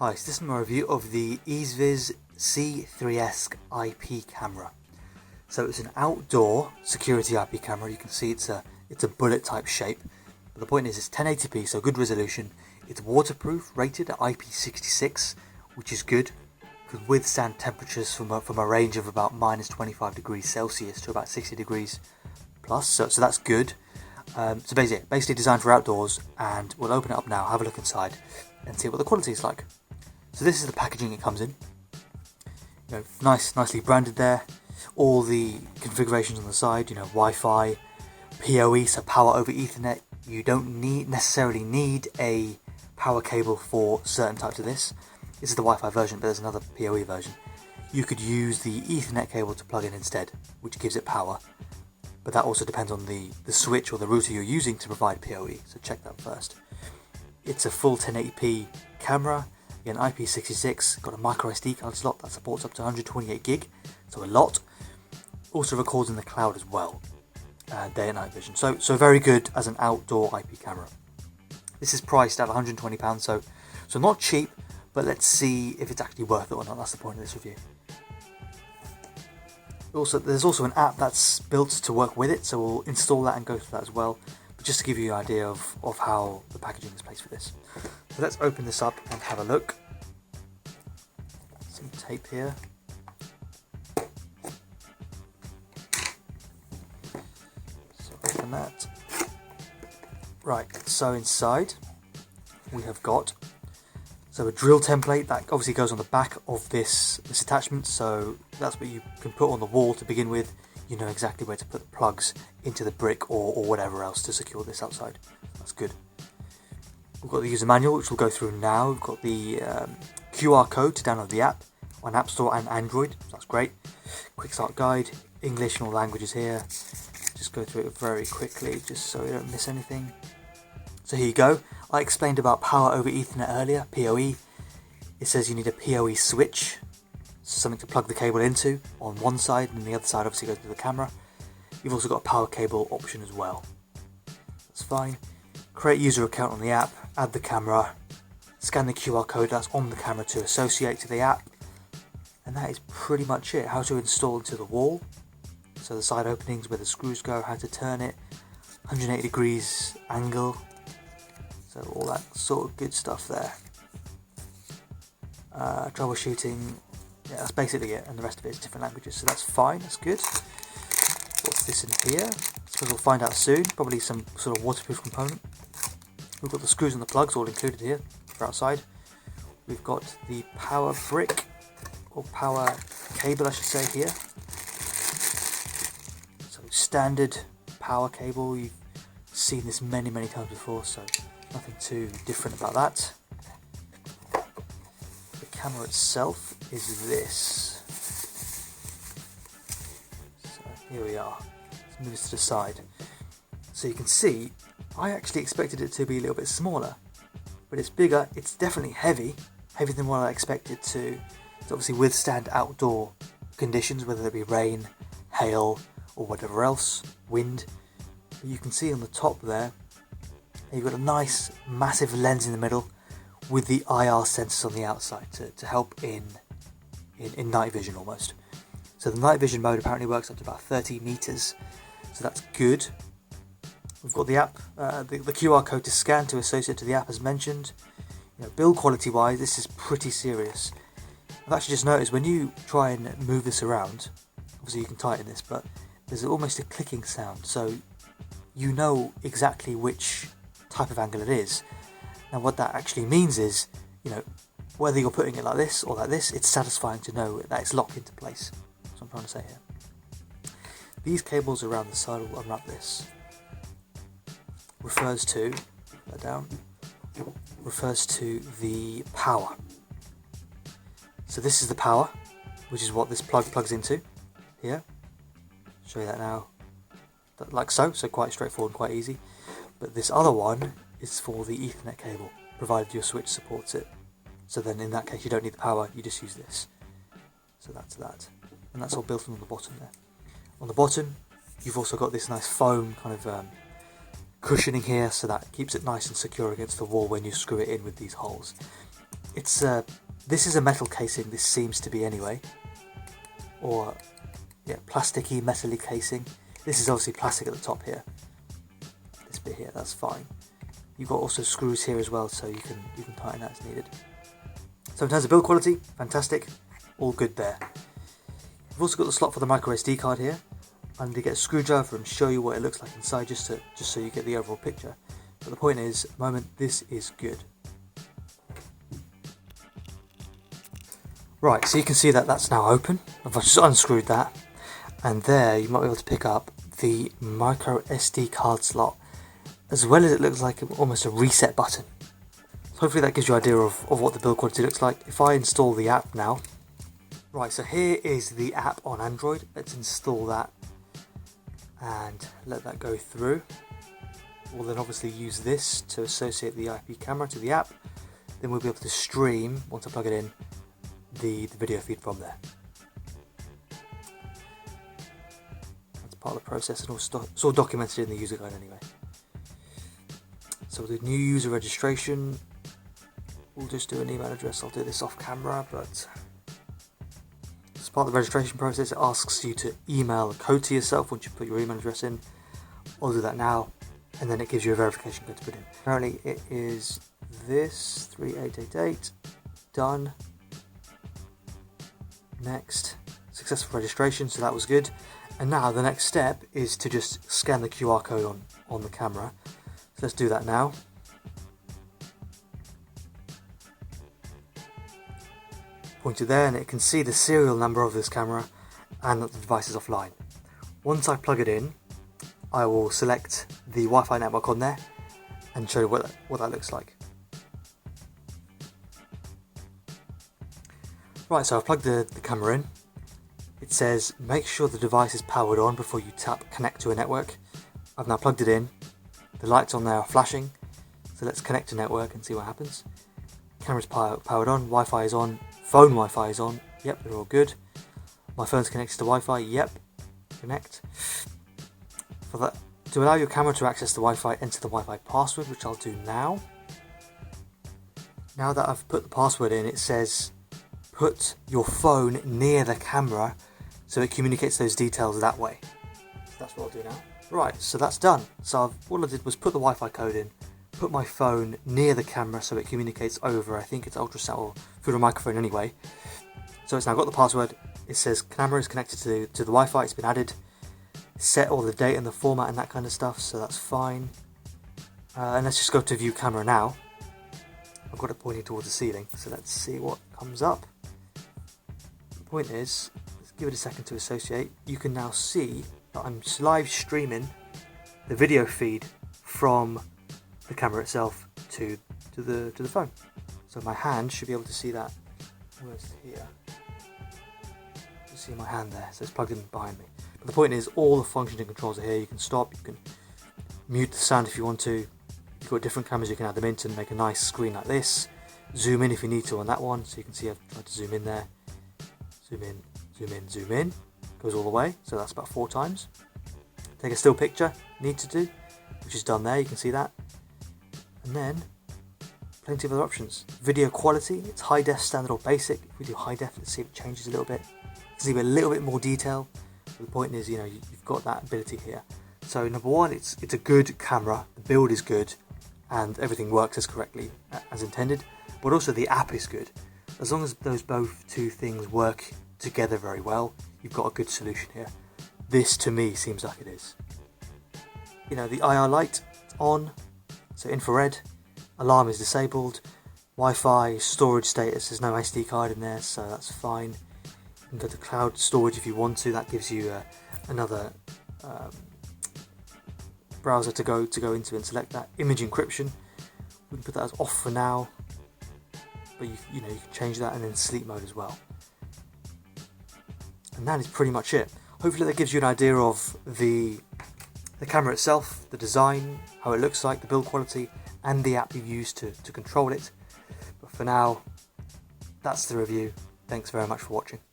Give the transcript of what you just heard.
Hi, so this is my review of the EZVIZ C3S IP camera. So it's an outdoor security IP camera. You can see it's a bullet type shape. But the point is it's 1080p, so good resolution. It's waterproof, rated at IP66, which is good. Could withstand temperatures from a range of about minus 25 degrees Celsius to about 60 degrees plus. So that's good. So basically designed for outdoors, and we'll open it up now, have a look inside, and see what the quality is like. So this is the packaging it comes in. Nicely branded there. All the configurations on the side. Wi-Fi, PoE, so power over Ethernet. You don't necessarily need a power cable for certain types of this. This is the Wi-Fi version, but there's another PoE version. You could use the Ethernet cable to plug in instead, which gives it power. But that also depends on the switch or the router you're using to provide PoE, so check that first. It's a full 1080p camera, again IP66, got a micro SD card slot that supports up to 128 gig, so a lot. Also records in the cloud as well, day and night vision. So very good as an outdoor IP camera. This is priced at £120, so not cheap, but let's see if it's actually worth it or not. That's the point of this review. There's also an app that's built to work with it, so we'll install that and go through that as well. But just to give you an idea of how the packaging is placed for this. So let's open this up and have a look. Some tape here. So open that. Right, so inside we have got a drill template that obviously goes on the back of this attachment, so that's what you can put on the wall to begin with. You know exactly where to put the plugs into the brick or whatever else to secure this outside. That's good. We've got the user manual, which we'll go through now. We've got the QR code to download the app on App Store and Android, so that's great. Quick start guide, English and all languages here. Just go through it very quickly just so we don't miss anything. So here you go. I explained about power over Ethernet earlier, PoE. It says you need a PoE switch, so something to plug the cable into on one side, and the other side obviously goes to the camera. You've also got a power cable option as well. That's fine. Create user account on the app, add the camera, scan the QR code that's on the camera to associate to the app, and that is pretty much it. How to install into the wall, so the side openings where the screws go, how to turn it, 180 degrees angle. So all that sort of good stuff there. Troubleshooting, yeah, that's basically it, and the rest of it is different languages, so that's fine, that's good. What's this in here? I suppose we'll find out soon, probably some sort of waterproof component. We've got the screws and the plugs all included here for outside. We've got the power brick, or power cable I should say here. So standard power cable, you've seen this many times before, so nothing too different about that. The camera itself is this. So here we are. Let's move this to the side. So you can see, I actually expected it to be a little bit smaller, but it's bigger. It's definitely heavier than what I expected to obviously withstand outdoor conditions, whether it be rain, hail, or whatever else, wind. But you can see on the top there, you've got a nice massive lens in the middle with the IR sensors on the outside to help in night vision almost. So the night vision mode apparently works up to about 30 meters, so that's good. We've got the app, the QR code to scan to associate to the app as mentioned. Build quality wise, this is pretty serious. I've actually just noticed when you try and move this around, obviously you can tighten this, but there's almost a clicking sound, so you know exactly which type of angle it is. Now what that actually means is, whether you're putting it like this or like this, it's satisfying to know that it's locked into place. That's what I'm trying to say here. These cables around the side, will unwrap this, refers to the power. So this is the power, which is what this plugs into here. Show you that now, like so quite straightforward and quite easy. But this other one is for the Ethernet cable, provided your switch supports it. So then in that case you don't need the power, you just use this. So that's that. And that's all built on the bottom there. On the bottom, you've also got this nice foam kind of cushioning here, so that keeps it nice and secure against the wall when you screw it in with these holes. It's this is a metal casing, this seems to be anyway. Or, yeah, plasticky, metally casing. This is obviously plastic at the top here. This bit here, that's fine. You've got also screws here as well, so you can tighten that as needed. So in terms of build quality, fantastic, all good there. You've also got the slot for the micro SD card here. I'm going to get a screwdriver and show you what it looks like inside, just so you get the overall picture. But the point is, at the moment, this is good. Right, so you can see that that's now open. I've just unscrewed that, and there you might be able to pick up the micro SD card slot, as well as it looks like almost a reset button. So hopefully that gives you an idea of what the build quality looks like. If I install the app now, right, so here is the app on Android. Let's install that and let that go through. We'll then obviously use this to associate the IP camera to the app. Then we'll be able to stream, once I plug it in, the video feed from there. That's part of the process, and it's all documented in the user guide anyway. So we'll do new user registration. We'll just do an email address. I'll do this off camera, but as part of the registration process, it asks you to email a code to yourself once you put your email address in. I'll do that now, and then it gives you a verification code to put in. Apparently it is this 3888. Done. Next. Successful registration, so that was good. And now the next step is to just scan the QR code on the camera. So let's do that now. Point it there and it can see the serial number of this camera and that the device is offline. Once I plug it in, I will select the Wi-Fi network on there and show you what that looks like. Right, so I've plugged the camera in. It says make sure the device is powered on before you tap connect to a network. I've now plugged it in. The lights on there are flashing. So let's connect to network and see what happens. Camera's powered on, Wi-Fi is on, phone Wi-Fi is on. Yep, they're all good. My phone's connected to Wi-Fi. Yep, connect. To allow your camera to access the Wi-Fi, enter the Wi-Fi password, which I'll do now. Now that I've put the password in, it says put your phone near the camera so it communicates those details that way. So that's what I'll do now. Right, so that's done. So all I did was put the Wi-Fi code in, put my phone near the camera so it communicates over, I think it's ultrasound or through the microphone anyway. So it's now got the password. It says camera is connected to the Wi-Fi, it's been added. Set all the date and the format and that kind of stuff, so that's fine. And let's just go to view camera now. I've got it pointing towards the ceiling, so let's see what comes up. The point is, let's give it a second to associate. You can now see that I'm live streaming the video feed from the camera itself to the phone. So my hand should be able to see that. Where's here? You see my hand there, so it's plugged in behind me. But the point is, all the functioning controls are here. You can stop, you can mute the sound if you want to. You've got different cameras, you can add them in to make a nice screen like this. Zoom in if you need to on that one, so you can see I've tried to zoom in there. Zoom in, zoom in, zoom in. Goes all the way, so that's about 4 times. Take a still picture, need to do, which is done there, you can see that. And then, plenty of other options. Video quality, it's high def, standard or basic. If we do high def, let's see if it changes a little bit. See a little bit more detail. But the point is, you know, you've got that ability here. So number one, it's a good camera, the build is good, and everything works as correctly as intended. But also the app is good. As long as those both two things work together very well, you've got a good solution here. This to me seems like it is. You know, the IR light on, so infrared, alarm is disabled, Wi-Fi, storage status, there's no SD card in there, so that's fine. You can go to cloud storage if you want to, that gives you another browser to go into and select that. Image encryption, we can put that as off for now, but you know, you can change that, and then sleep mode as well. And that is pretty much it. Hopefully that gives you an idea of the camera itself, the design, how it looks like, the build quality, and the app you use to control it. But for now, that's the review. Thanks very much for watching.